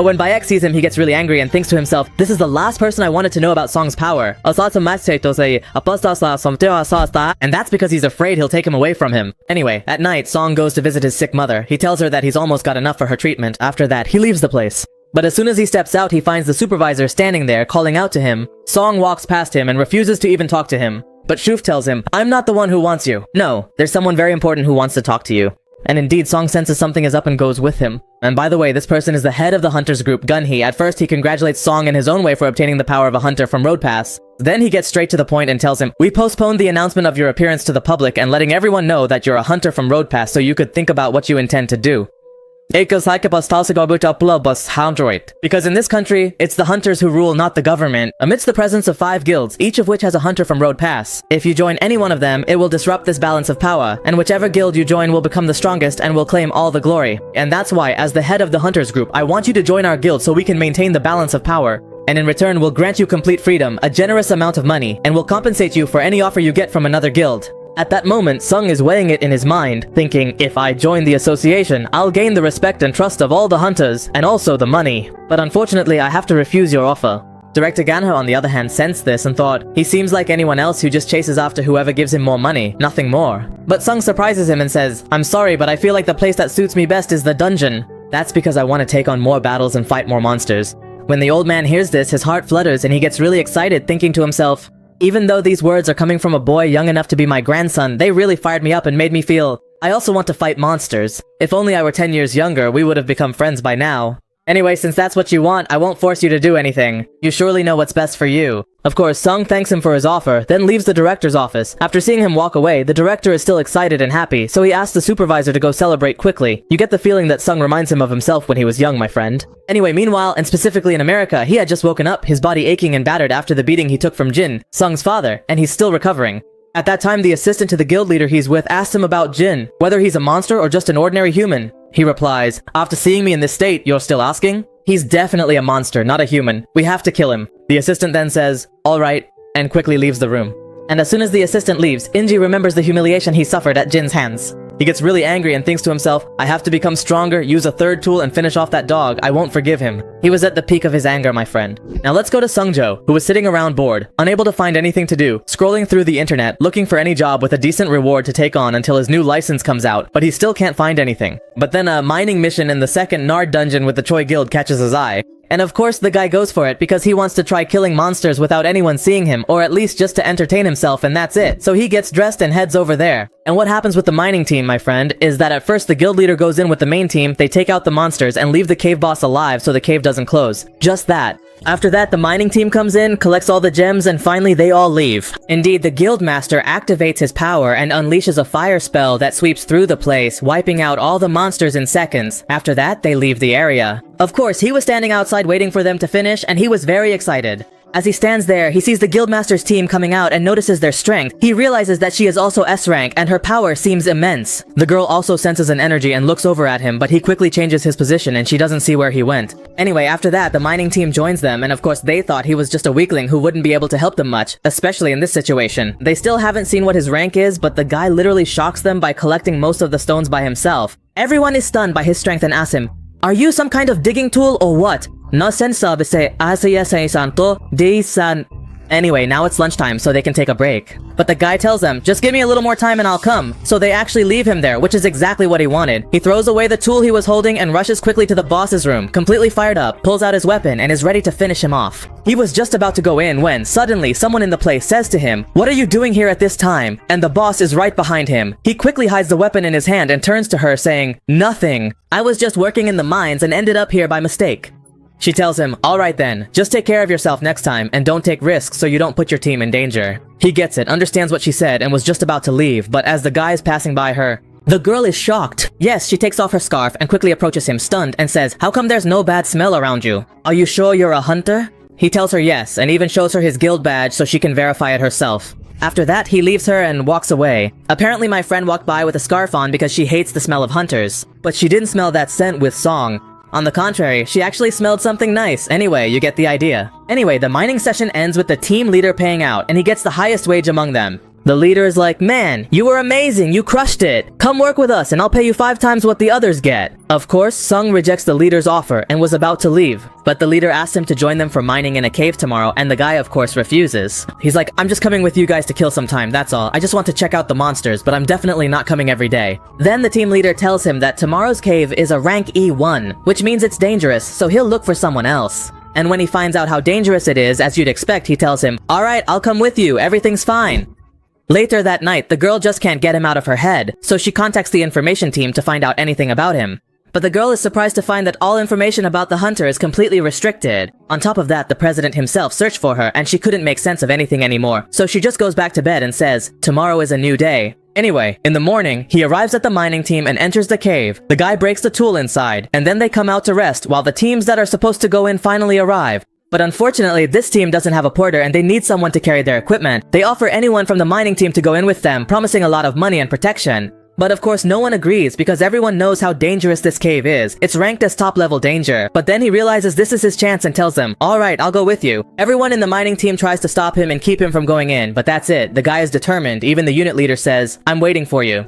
But when Bayek sees him, he gets really angry and thinks to himself, this is the last person I wanted to know about Song's power. And that's because he's afraid he'll take him away from him. Anyway, at night, Song goes to visit his sick mother. He tells her that he's almost got enough for her treatment. After that, he leaves the place. But as soon as he steps out, he finds the supervisor standing there, calling out to him. Song walks past him and refuses to even talk to him. But Shuf tells him, I'm not the one who wants you. No, there's someone very important who wants to talk to you. And indeed, Song senses something is up and goes with him. And by the way, this person is the head of the hunters group, Gunhee. At first, he congratulates Song in his own way for obtaining the power of a hunter from Road Pass. Then he gets straight to the point and tells him, we postponed the announcement of your appearance to the public and letting everyone know that you're a hunter from Road Pass so you could think about what you intend to do. Because in this country, it's the hunters who rule, not the government. Amidst the presence of 5 guilds, each of which has a hunter from Road Pass. If you join any one of them, it will disrupt this balance of power, and whichever guild you join will become the strongest and will claim all the glory. And that's why, as the head of the hunters group, I want you to join our guild so we can maintain the balance of power. And in return, we'll grant you complete freedom, a generous amount of money, and we'll compensate you for any offer you get from another guild. At that moment, Sung is weighing it in his mind, thinking, if I join the association, I'll gain the respect and trust of all the hunters, and also the money. But unfortunately, I have to refuse your offer. Director Ganho, on the other hand, sensed this and thought, he seems like anyone else who just chases after whoever gives him more money, nothing more. But Sung surprises him and says, I'm sorry, but I feel like the place that suits me best is the dungeon. That's because I want to take on more battles and fight more monsters. When the old man hears this, his heart flutters and he gets really excited, thinking to himself, even though these words are coming from a boy young enough to be my grandson, they really fired me up and made me feel, I also want to fight monsters. If only I were 10 years younger, we would have become friends by now. Anyway, since that's what you want, I won't force you to do anything. You surely know what's best for you. Of course, Sung thanks him for his offer, then leaves the director's office. After seeing him walk away, the director is still excited and happy, so he asks the supervisor to go celebrate quickly. You get the feeling that Sung reminds him of himself when he was young, my friend. Anyway, meanwhile, and specifically in America, he had just woken up, his body aching and battered after the beating he took from Jin, Sung's father, and he's still recovering. At that time, the assistant to the guild leader he's with asks him about Jin, whether he's a monster or just an ordinary human. He replies, after seeing me in this state, you're still asking? He's definitely a monster, not a human. We have to kill him. The assistant then says, alright, and quickly leaves the room. And as soon as the assistant leaves, Inji remembers the humiliation he suffered at Jin's hands. He gets really angry and thinks to himself, I have to become stronger, use a third tool, and finish off that dog. I won't forgive him. He was at the peak of his anger, my friend. Now let's go to Sungjo, who was sitting around bored, unable to find anything to do, scrolling through the internet, looking for any job with a decent reward to take on until his new license comes out, but he still can't find anything. But then a mining mission in the second Nard dungeon with the Choi Guild catches his eye. And of course the guy goes for it because he wants to try killing monsters without anyone seeing him, or at least just to entertain himself, and that's it. So he gets dressed and heads over there. And what happens with the mining team, my friend, is that at first the guild leader goes in with the main team, they take out the monsters and leave the cave boss alive so the cave doesn't close. Just that. After that, the mining team comes in, collects all the gems, and finally they all leave. Indeed, the guild master activates his power and unleashes a fire spell that sweeps through the place, wiping out all the monsters in seconds. After that, they leave the area. Of course, he was standing outside waiting for them to finish, and he was very excited. As he stands there, he sees the guildmaster's team coming out and notices their strength. He realizes that she is also S rank, and her power seems immense. The girl also senses an energy and looks over at him, but he quickly changes his position and she doesn't see where he went. Anyway, after that, the mining team joins them, and of course they thought he was just a weakling who wouldn't be able to help them much, especially in this situation. They still haven't seen what his rank is, but the guy literally shocks them by collecting most of the stones by himself. Everyone is stunned by his strength and asks him, are you some kind of digging tool or what? No sense of say santo de-san. Anyway, now it's lunchtime, so they can take a break. But the guy tells them, just give me a little more time and I'll come. So they actually leave him there, which is exactly what he wanted. He throws away the tool he was holding and rushes quickly to the boss's room, completely fired up, pulls out his weapon, and is ready to finish him off. He was just about to go in when, suddenly, someone in the place says to him, what are you doing here at this time? And the boss is right behind him. He quickly hides the weapon in his hand and turns to her saying, nothing. I was just working in the mines and ended up here by mistake. She tells him, alright then, just take care of yourself next time and don't take risks so you don't put your team in danger. He gets it, understands what she said, and was just about to leave, but as the guy is passing by her, the girl is shocked. Yes, she takes off her scarf and quickly approaches him stunned and says, how come there's no bad smell around you? Are you sure you're a hunter? He tells her yes, and even shows her his guild badge so she can verify it herself. After that, he leaves her and walks away. Apparently my friend walked by with a scarf on because she hates the smell of hunters. But she didn't smell that scent with Song. On the contrary, she actually smelled something nice. Anyway, you get the idea. Anyway, the mining session ends with the team leader paying out, and he gets the highest wage among them. The leader is like, man, you were amazing, you crushed it. Come work with us and I'll pay you 5 times what the others get. Of course, Sung rejects the leader's offer and was about to leave. But the leader asks him to join them for mining in a cave tomorrow, and the guy of course refuses. He's like, I'm just coming with you guys to kill some time, that's all. I just want to check out the monsters, but I'm definitely not coming every day. Then the team leader tells him that tomorrow's cave is a rank E1, which means it's dangerous, so he'll look for someone else. And when he finds out how dangerous it is, as you'd expect, he tells him, alright, I'll come with you, everything's fine. Later that night, the girl just can't get him out of her head, so she contacts the information team to find out anything about him. But the girl is surprised to find that all information about the hunter is completely restricted. On top of that, the president himself searched for her and she couldn't make sense of anything anymore, so she just goes back to bed and says, tomorrow is a new day. Anyway, in the morning, he arrives at the mining team and enters the cave. The guy breaks the tool inside, and then they come out to rest while the teams that are supposed to go in finally arrive. But unfortunately, this team doesn't have a porter and they need someone to carry their equipment. They offer anyone from the mining team to go in with them, promising a lot of money and protection. But of course, no one agrees because everyone knows how dangerous this cave is. It's ranked as top-level danger. But then he realizes this is his chance and tells them, alright, I'll go with you. Everyone in the mining team tries to stop him and keep him from going in, but that's it. The guy is determined. Even the unit leader says, I'm waiting for you.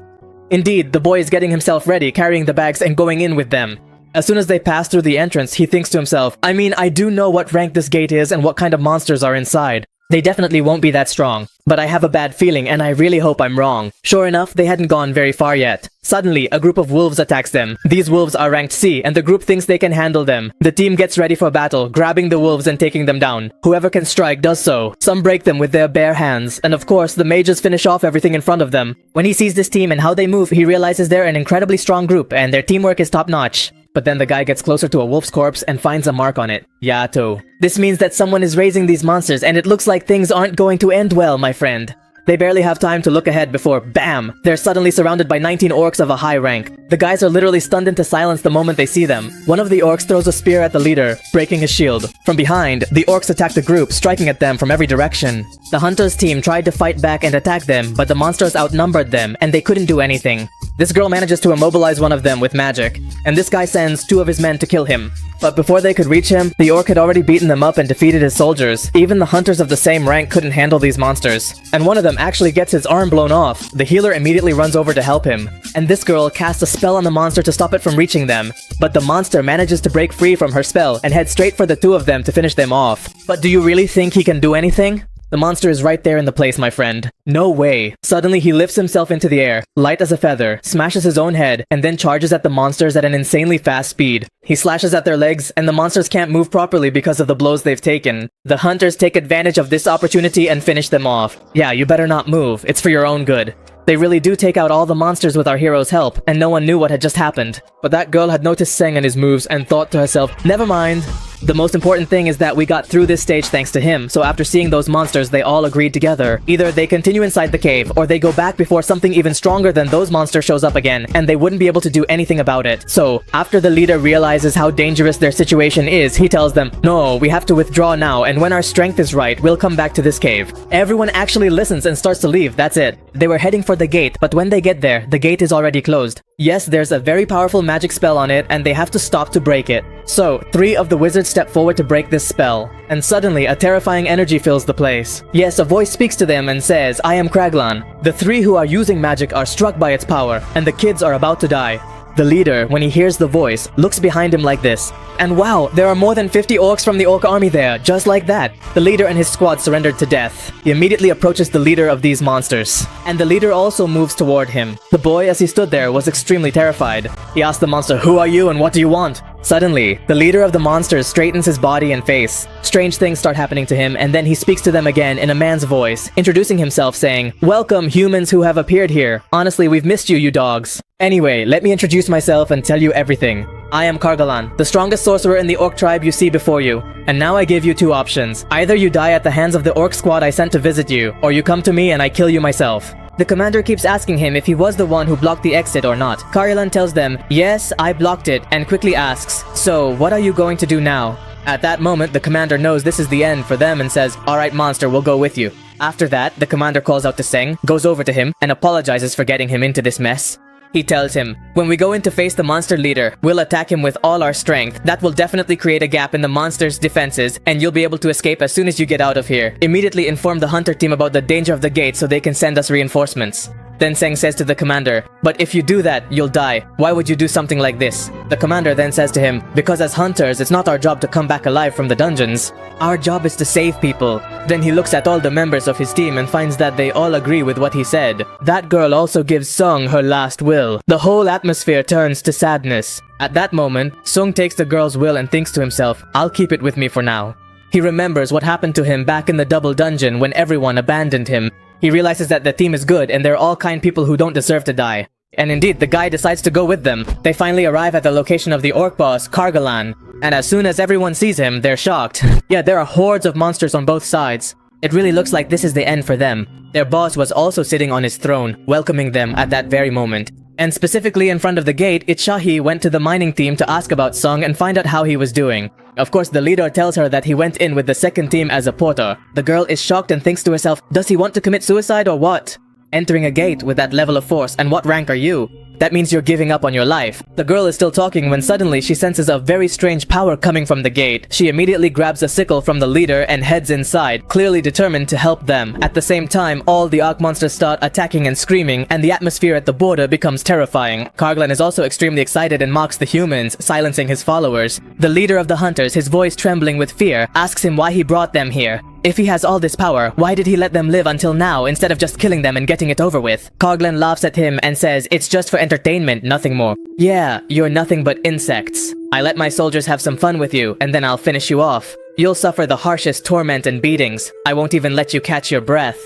Indeed, the boy is getting himself ready, carrying the bags and going in with them. As soon as they pass through the entrance, he thinks to himself, I mean, I do know what rank this gate is and what kind of monsters are inside. They definitely won't be that strong. But I have a bad feeling and I really hope I'm wrong. Sure enough, they hadn't gone very far yet. Suddenly, a group of wolves attacks them. These wolves are ranked C, and the group thinks they can handle them. The team gets ready for battle, grabbing the wolves and taking them down. Whoever can strike does so. Some break them with their bare hands, and of course, the mages finish off everything in front of them. When he sees this team and how they move, he realizes they're an incredibly strong group, and their teamwork is top-notch. But then the guy gets closer to a wolf's corpse and finds a mark on it. Yato. This means that someone is raising these monsters, and it looks like things aren't going to end well, my friend. They barely have time to look ahead before, BAM! They're suddenly surrounded by 19 orcs of a high rank. The guys are literally stunned into silence the moment they see them. One of the orcs throws a spear at the leader, breaking his shield. From behind, the orcs attack the group, striking at them from every direction. The hunters team tried to fight back and attack them, but the monsters outnumbered them, and they couldn't do anything. This girl manages to immobilize one of them with magic, and this guy sends 2 of his men to kill him. But before they could reach him, the orc had already beaten them up and defeated his soldiers. Even the hunters of the same rank couldn't handle these monsters. And one of them actually gets his arm blown off. The healer immediately runs over to help him. And this girl casts a spell on the monster to stop it from reaching them. But the monster manages to break free from her spell and head straight for the 2 of them to finish them off. But do you really think he can do anything? The monster is right there in the place, my friend. No way. Suddenly, he lifts himself into the air, light as a feather, smashes his own head, and then charges at the monsters at an insanely fast speed. He slashes at their legs, and the monsters can't move properly because of the blows they've taken. The hunters take advantage of this opportunity and finish them off. Yeah, you better not move. It's for your own good. They really do take out all the monsters with our hero's help, and no one knew what had just happened. But that girl had noticed Seng and his moves and thought to herself, never mind. The most important thing is that we got through this stage thanks to him, so after seeing those monsters, they all agreed together. Either they continue inside the cave, or they go back before something even stronger than those monsters shows up again, and they wouldn't be able to do anything about it. So, after the leader realizes how dangerous their situation is, he tells them, no, we have to withdraw now, and when our strength is right, we'll come back to this cave. Everyone actually listens and starts to leave, that's it. They were heading for the gate, but when they get there, the gate is already closed. Yes, there's a very powerful magic spell on it, and they have to stop to break it. So, 3 of the wizards step forward to break this spell, and suddenly a terrifying energy fills the place. Yes, a voice speaks to them and says, I am Kargalan. The 3 who are using magic are struck by its power, and the kids are about to die. The leader, when he hears the voice, looks behind him like this. And wow, there are more than 50 orcs from the orc army there, just like that. The leader and his squad surrendered to death. He immediately approaches the leader of these monsters. And the leader also moves toward him. The boy, as he stood there, was extremely terrified. He asked the monster, who are you and what do you want? Suddenly, the leader of the monsters straightens his body and face. Strange things start happening to him, and then he speaks to them again in a man's voice, introducing himself saying, welcome, humans who have appeared here. Honestly, we've missed you, you dogs. Anyway, let me introduce myself and tell you everything. I am Kargalan, the strongest sorcerer in the orc tribe you see before you. And now I give you 2 options. Either you die at the hands of the orc squad I sent to visit you, or you come to me and I kill you myself. The commander keeps asking him if he was the one who blocked the exit or not. Kargalan tells them, yes, I blocked it, and quickly asks, so what are you going to do now? At that moment, the commander knows this is the end for them and says, alright monster, we'll go with you. After that, the commander calls out to Seng, goes over to him, and apologizes for getting him into this mess. He tells him, when we go in to face the monster leader, we'll attack him with all our strength. That will definitely create a gap in the monster's defenses, and you'll be able to escape as soon as you get out of here. Immediately inform the hunter team about the danger of the gate so they can send us reinforcements. Then Seng says to the commander, but if you do that, you'll die. Why would you do something like this? The commander then says to him, because as hunters, it's not our job to come back alive from the dungeons. Our job is to save people. Then he looks at all the members of his team and finds that they all agree with what he said. That girl also gives Sung her last will. The whole atmosphere turns to sadness. At that moment, Sung takes the girl's will and thinks to himself, I'll keep it with me for now. He remembers what happened to him back in the double dungeon when everyone abandoned him. He realizes that the team is good and they're all kind people who don't deserve to die. And indeed, the guy decides to go with them. They finally arrive at the location of the orc boss, Kargalan. And as soon as everyone sees him, they're shocked. Yeah, there are hordes of monsters on both sides. It really looks like this is the end for them. Their boss was also sitting on his throne, welcoming them at that very moment. And specifically in front of the gate, Itchahi went to the mining team to ask about Sung and find out how he was doing. Of course, the leader tells her that he went in with the second team as a porter. The girl is shocked and thinks to herself, does he want to commit suicide or what? Entering a gate with that level of force, and what rank are you? That means you're giving up on your life. The girl is still talking when suddenly she senses a very strange power coming from the gate. She immediately grabs a sickle from the leader and heads inside, clearly determined to help them. At the same time, all the Ark monsters start attacking and screaming, and the atmosphere at the border becomes terrifying. Kargalan is also extremely excited and mocks the humans, silencing his followers. The leader of the hunters, his voice trembling with fear, asks him why he brought them here. If he has all this power, why did he let them live until now instead of just killing them and getting it over with? Kargalan laughs at him and says, it's just for entertainment, nothing more. Yeah, you're nothing but insects. I let my soldiers have some fun with you, and then I'll finish you off. You'll suffer the harshest torment and beatings. I won't even let you catch your breath.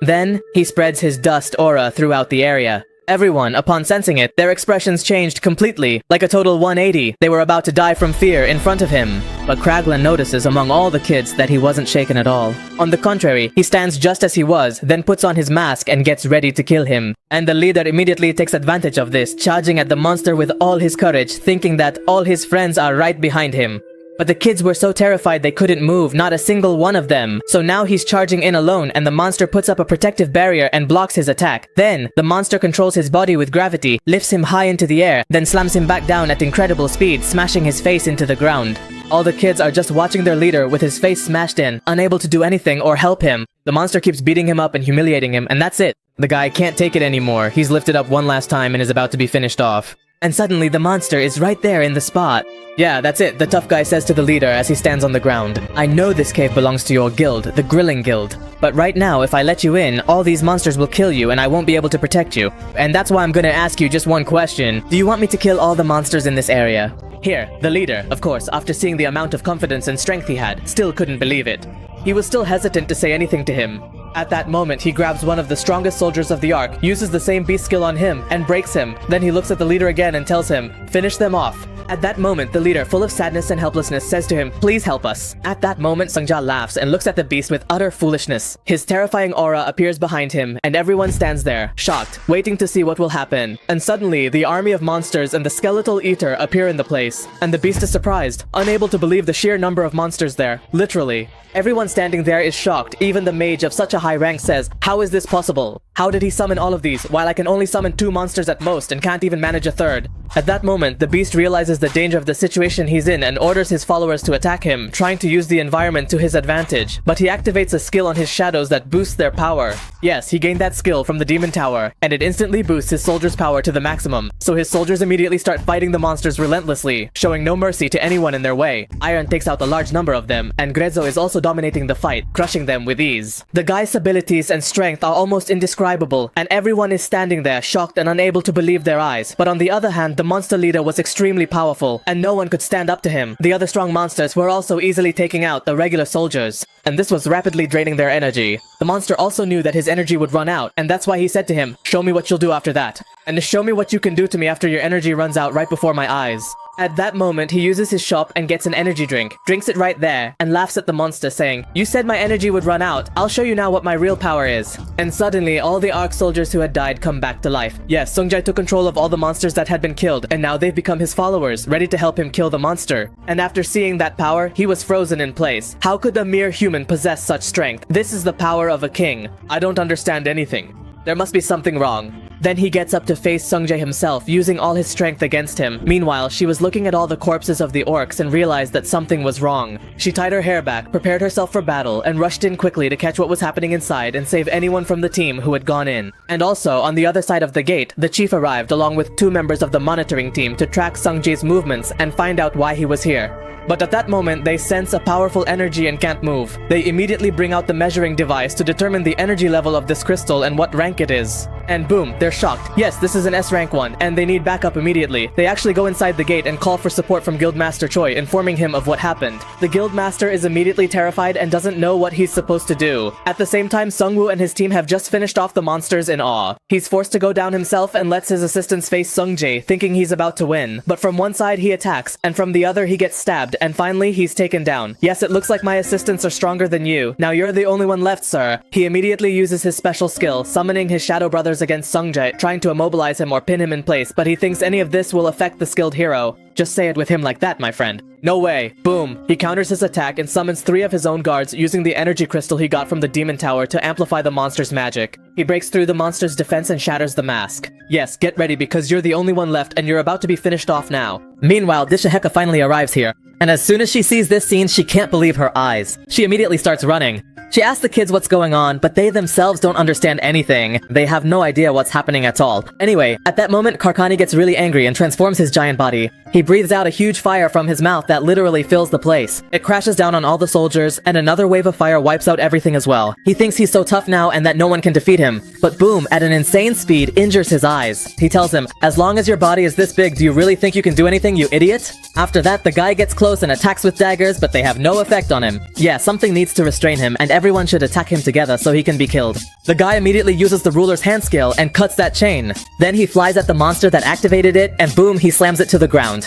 Then, he spreads his dust aura throughout the area. Everyone, upon sensing it, their expressions changed completely, like a total 180. They were about to die from fear in front of him. But Kargalan notices among all the kids that he wasn't shaken at all. On the contrary, he stands just as he was, then puts on his mask and gets ready to kill him. And the leader immediately takes advantage of this, charging at the monster with all his courage, thinking that all his friends are right behind him. But the kids were so terrified they couldn't move, not a single one of them. So now he's charging in alone and the monster puts up a protective barrier and blocks his attack. Then, the monster controls his body with gravity, lifts him high into the air, then slams him back down at incredible speed, smashing his face into the ground. All the kids are just watching their leader with his face smashed in, unable to do anything or help him. The monster keeps beating him up and humiliating him, and that's it. The guy can't take it anymore. He's lifted up one last time and is about to be finished off. And suddenly the monster is right there in the spot. Yeah, that's it, the tough guy says to the leader as he stands on the ground. I know this cave belongs to your guild, the Grilling Guild. But right now, if I let you in, all these monsters will kill you and I won't be able to protect you. And that's why I'm gonna ask you just one question. Do you want me to kill all the monsters in this area? Here, the leader, of course, after seeing the amount of confidence and strength he had, still couldn't believe it. He was still hesitant to say anything to him. At that moment, he grabs one of the strongest soldiers of the Ark, uses the same beast skill on him, and breaks him. Then he looks at the leader again and tells him, finish them off. At that moment, the leader, full of sadness and helplessness, says to him, please help us. At that moment, Sungja laughs and looks at the beast with utter foolishness. His terrifying aura appears behind him, and everyone stands there, shocked, waiting to see what will happen. And suddenly, the army of monsters and the skeletal eater appear in the place. And the beast is surprised, unable to believe the sheer number of monsters there. Literally. Everyone standing there is shocked. Even the mage of such a high rank says, how is this possible? How did he summon all of these, while I can only summon 2 monsters at most and can't even manage a third? At that moment, the beast realizes the danger of the situation he's in and orders his followers to attack him, trying to use the environment to his advantage. But he activates a skill on his shadows that boosts their power. Yes, he gained that skill from the Demon Tower, and it instantly boosts his soldiers' power to the maximum. So his soldiers immediately start fighting the monsters relentlessly, showing no mercy to anyone in their way. Iron takes out a large number of them, and Grezzo is also dominating the fight, crushing them with ease. The guy's abilities and strength are almost indescribable, and everyone is standing there, shocked and unable to believe their eyes. But on the other hand, the monster leader was extremely powerful, and no one could stand up to him. The other strong monsters were also easily taking out the regular soldiers, and this was rapidly draining their energy. The monster also knew that his energy would run out, and that's why he said to him, show me what you'll do after that. And show me what you can do to me after your energy runs out right before my eyes. At that moment, he uses his shop and gets an energy drink, drinks it right there, and laughs at the monster saying, you said my energy would run out, I'll show you now what my real power is. And suddenly, all the Ark soldiers who had died come back to life. Yes, Sungjai took control of all the monsters that had been killed, and now they've become his followers, ready to help him kill the monster. And after seeing that power, he was frozen in place. How could a mere human possess such strength? This is the power of a king. I don't understand anything. There must be something wrong. Then he gets up to face Sungjae himself, using all his strength against him. Meanwhile, she was looking at all the corpses of the orcs and realized that something was wrong. She tied her hair back, prepared herself for battle, and rushed in quickly to catch what was happening inside and save anyone from the team who had gone in. And also, on the other side of the gate, the chief arrived along with 2 members of the monitoring team to track Sungjae's movements and find out why he was here. But at that moment, they sense a powerful energy and can't move. They immediately bring out the measuring device to determine the energy level of this crystal and what rank it is. And boom, they're shocked. Yes, this is an S rank one, and they need backup immediately. They actually go inside the gate and call for support from Guildmaster Choi, informing him of what happened. The Guildmaster is immediately terrified and doesn't know what he's supposed to do. At the same time, Sungwoo and his team have just finished off the monsters in awe. He's forced to go down himself and lets his assistants face Sungjae, thinking he's about to win. But from one side he attacks, and from the other he gets stabbed, and finally he's taken down. Yes, it looks like my assistants are stronger than you. Now you're the only one left, sir. He immediately uses his special skill, summoning his shadow brothers against Sungjae, trying to immobilize him or pin him in place, but he thinks any of this will affect the skilled hero. Just say it with him like that, my friend. No way. Boom. He counters his attack and summons 3 of his own guards using the energy crystal he got from the demon tower to amplify the monster's magic. He breaks through the monster's defense and shatters the mask. Yes, get ready because you're the only one left and you're about to be finished off now. Meanwhile, Dishaheka finally arrives here, and as soon as she sees this scene, she can't believe her eyes. She immediately starts running. She asks the kids what's going on, but they themselves don't understand anything. They have no idea what's happening at all. Anyway, at that moment, Karkani gets really angry and transforms his giant body. He breathes out a huge fire from his mouth that literally fills the place. It crashes down on all the soldiers, and another wave of fire wipes out everything as well. He thinks he's so tough now and that no one can defeat him. But boom, at an insane speed, injures his eyes. He tells him, as long as your body is this big, do you really think you can do anything, you idiot? After that, the guy gets close and attacks with daggers, but they have no effect on him. Yeah, something needs to restrain him, and everyone should attack him together so he can be killed. The guy immediately uses the ruler's hand skill and cuts that chain. Then he flies at the monster that activated it, and boom, he slams it to the ground.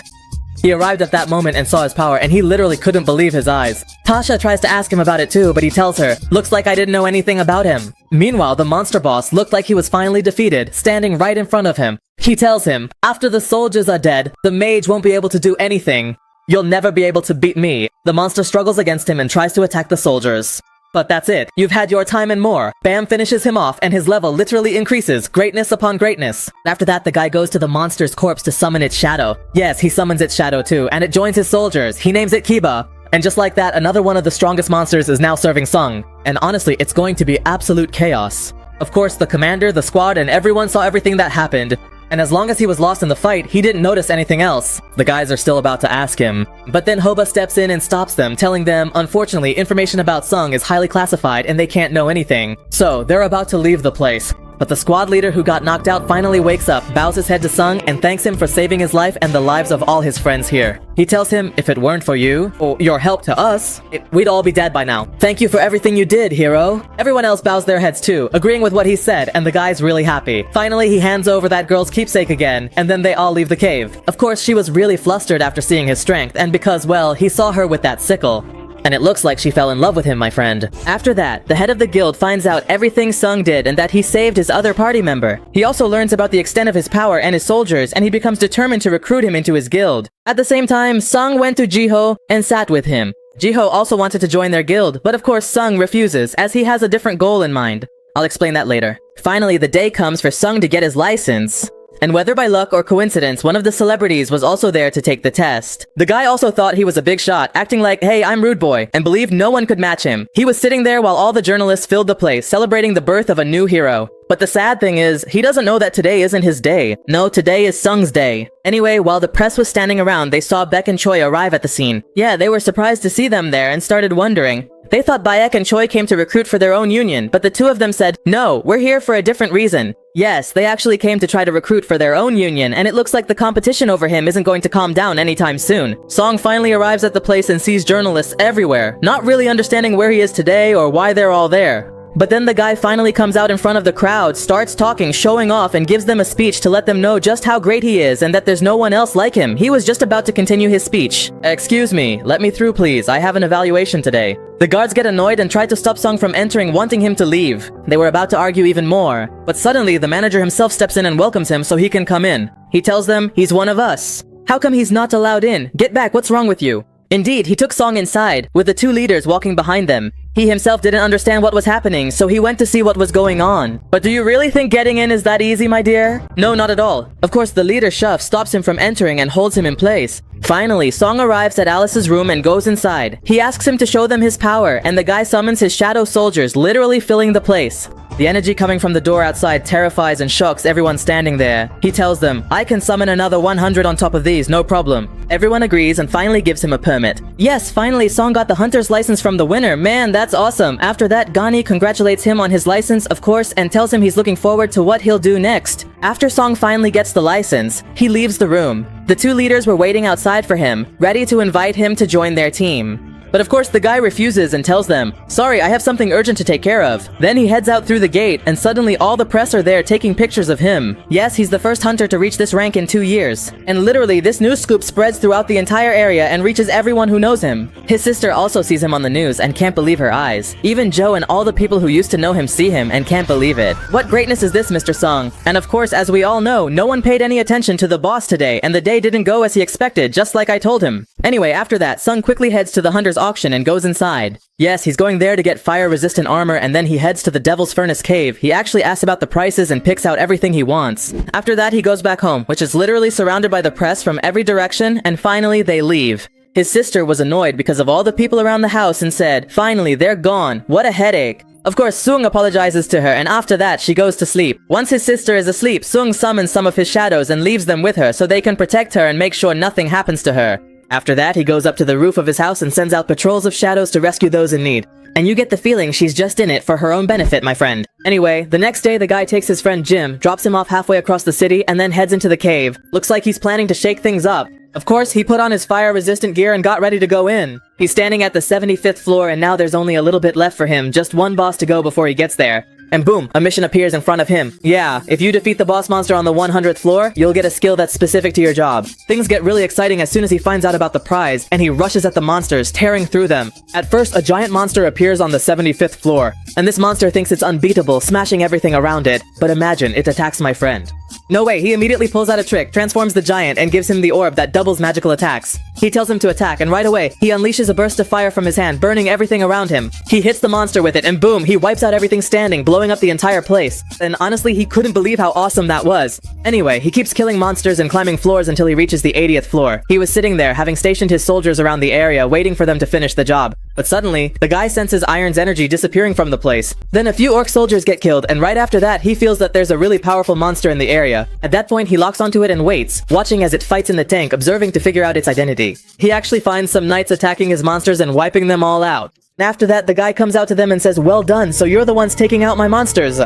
He arrived at that moment and saw his power, and he literally couldn't believe his eyes. Tasha tries to ask him about it too, but he tells her, looks like I didn't know anything about him. Meanwhile, the monster boss looked like he was finally defeated, standing right in front of him. He tells him, after the soldiers are dead, the mage won't be able to do anything. You'll never be able to beat me. The monster struggles against him and tries to attack the soldiers. But that's it. You've had your time and more. Bam finishes him off, and his level literally increases, greatness upon greatness. After that, the guy goes to the monster's corpse to summon its shadow. Yes, he summons its shadow too, and it joins his soldiers. He names it Kiba. And just like that, another one of the strongest monsters is now serving Sung. And honestly, it's going to be absolute chaos. Of course, the commander, the squad, and everyone saw everything that happened. And as long as he was lost in the fight, he didn't notice anything else. The guys are still about to ask him. But then Hoba steps in and stops them, telling them, unfortunately, information about Sung is highly classified and they can't know anything. So, they're about to leave the place. But the squad leader who got knocked out finally wakes up, bows his head to Sung, and thanks him for saving his life and the lives of all his friends here. He tells him, if it weren't for you, or your help to us, we'd all be dead by now. Thank you for everything you did, hero. Everyone else bows their heads too, agreeing with what he said, and the guy's really happy. Finally, he hands over that girl's keepsake again, and then they all leave the cave. Of course, she was really flustered after seeing his strength, and because, well, he saw her with that sickle. And it looks like she fell in love with him, my friend. After that, the head of the guild finds out everything Sung did and that he saved his other party member. He also learns about the extent of his power and his soldiers, and he becomes determined to recruit him into his guild. At the same time, Sung went to Jiho and sat with him. Jiho also wanted to join their guild, but of course Sung refuses, as he has a different goal in mind. I'll explain that later. Finally, the day comes for Sung to get his license. And whether by luck or coincidence, one of the celebrities was also there to take the test. The guy also thought he was a big shot, acting like, hey, I'm Rude Boy, and believed no one could match him. He was sitting there while all the journalists filled the place, celebrating the birth of a new hero. But the sad thing is, he doesn't know that today isn't his day. No, today is Sung's day. Anyway, while the press was standing around, they saw Baek and Choi arrive at the scene. Yeah, they were surprised to see them there and started wondering. They thought Baek and Choi came to recruit for their own union, but the two of them said, no, we're here for a different reason. Yes, they actually came to try to recruit for their own union, and it looks like the competition over him isn't going to calm down anytime soon. Song finally arrives at the place and sees journalists everywhere, not really understanding where he is today or why they're all there. But then the guy finally comes out in front of the crowd, starts talking, showing off, and gives them a speech to let them know just how great he is and that there's no one else like him. He was just about to continue his speech. Excuse me, let me through please, I have an evaluation today. The guards get annoyed and try to stop Sung from entering, wanting him to leave. They were about to argue even more, but suddenly the manager himself steps in and welcomes him so he can come in. He tells them, he's one of us. How come he's not allowed in? Get back, what's wrong with you? Indeed, he took Song inside, with the two leaders walking behind them. He himself didn't understand what was happening, so he went to see what was going on. But do you really think getting in is that easy, my dear? No, not at all. Of course, the leader Shuff stops him from entering and holds him in place. Finally, Song arrives at Alice's room and goes inside. He asks him to show them his power, and the guy summons his shadow soldiers, literally filling the place. The energy coming from the door outside terrifies and shocks everyone standing there. He tells them, I can summon another 100 on top of these, no problem. Everyone agrees and finally gives him a permit. Yes, finally Song got the hunter's license from the winner. Man, that's awesome. After that, Gani congratulates him on his license, of course, and tells him he's looking forward to what he'll do next. After Song finally gets the license, he leaves the room. The two leaders were waiting outside for him, ready to invite him to join their team. But of course the guy refuses and tells them, sorry, I have something urgent to take care of. Then he heads out through the gate and suddenly all the press are there taking pictures of him. Yes, he's the first hunter to reach this rank in 2 years. And literally this news scoop spreads throughout the entire area and reaches everyone who knows him. His sister also sees him on the news and can't believe her eyes. Even Joe and all the people who used to know him see him and can't believe it. What greatness is this, Mr. Song? And of course, as we all know, no one paid any attention to the boss today and the day didn't go as he expected, just like I told him. Anyway, after that, Sung quickly heads to the hunter's auction and goes inside. Yes, he's going there to get fire-resistant armor and then he heads to the Devil's Furnace cave. He actually asks about the prices and picks out everything he wants. After that, he goes back home, which is literally surrounded by the press from every direction, and finally they leave. His sister was annoyed because of all the people around the house and said, finally, they're gone. What a headache. Of course, Sung apologizes to her, and after that, she goes to sleep. Once his sister is asleep, Sung summons some of his shadows and leaves them with her so they can protect her and make sure nothing happens to her. After that, he goes up to the roof of his house and sends out patrols of shadows to rescue those in need. And you get the feeling she's just in it for her own benefit, my friend. Anyway, the next day the guy takes his friend Jim, drops him off halfway across the city, and then heads into the cave. Looks like he's planning to shake things up. Of course, he put on his fire-resistant gear and got ready to go in. He's standing at the 75th floor and now there's only a little bit left for him, just one boss to go before he gets there. And boom, a mission appears in front of him. Yeah, if you defeat the boss monster on the 100th floor, you'll get a skill that's specific to your job. Things get really exciting as soon as he finds out about the prize, and he rushes at the monsters, tearing through them. At first, a giant monster appears on the 75th floor, and this monster thinks it's unbeatable, smashing everything around it. But imagine, it attacks my friend. No way, he immediately pulls out a trick, transforms the giant, and gives him the orb that doubles magical attacks. He tells him to attack, and right away, he unleashes a burst of fire from his hand, burning everything around him. He hits the monster with it, and boom, he wipes out everything standing, blowing up the entire place. And honestly, he couldn't believe how awesome that was. Anyway, he keeps killing monsters and climbing floors until he reaches the 80th floor. He was sitting there, having stationed his soldiers around the area, waiting for them to finish the job. But suddenly, the guy senses Iron's energy disappearing from the place. Then a few orc soldiers get killed, and right after that, he feels that there's a really powerful monster in the area. At that point, he locks onto it and waits, watching as it fights in the tank, observing to figure out its identity. He actually finds some knights attacking his monsters and wiping them all out. After that, the guy comes out to them and says, well done, so you're the ones taking out my monsters.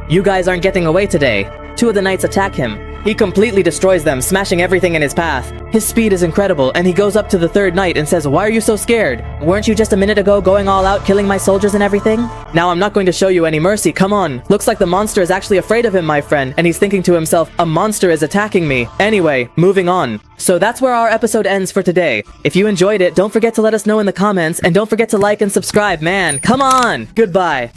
You guys aren't getting away today. 2 of the knights attack him. He completely destroys them, smashing everything in his path. His speed is incredible, and he goes up to the 3rd knight and says, why are you so scared? Weren't you just a minute ago going all out, killing my soldiers and everything? Now I'm not going to show you any mercy, come on. Looks like the monster is actually afraid of him, my friend, and he's thinking to himself, a monster is attacking me. Anyway, moving on. So that's where our episode ends for today. If you enjoyed it, don't forget to let us know in the comments, and don't forget to like and subscribe, man. Come on! Goodbye.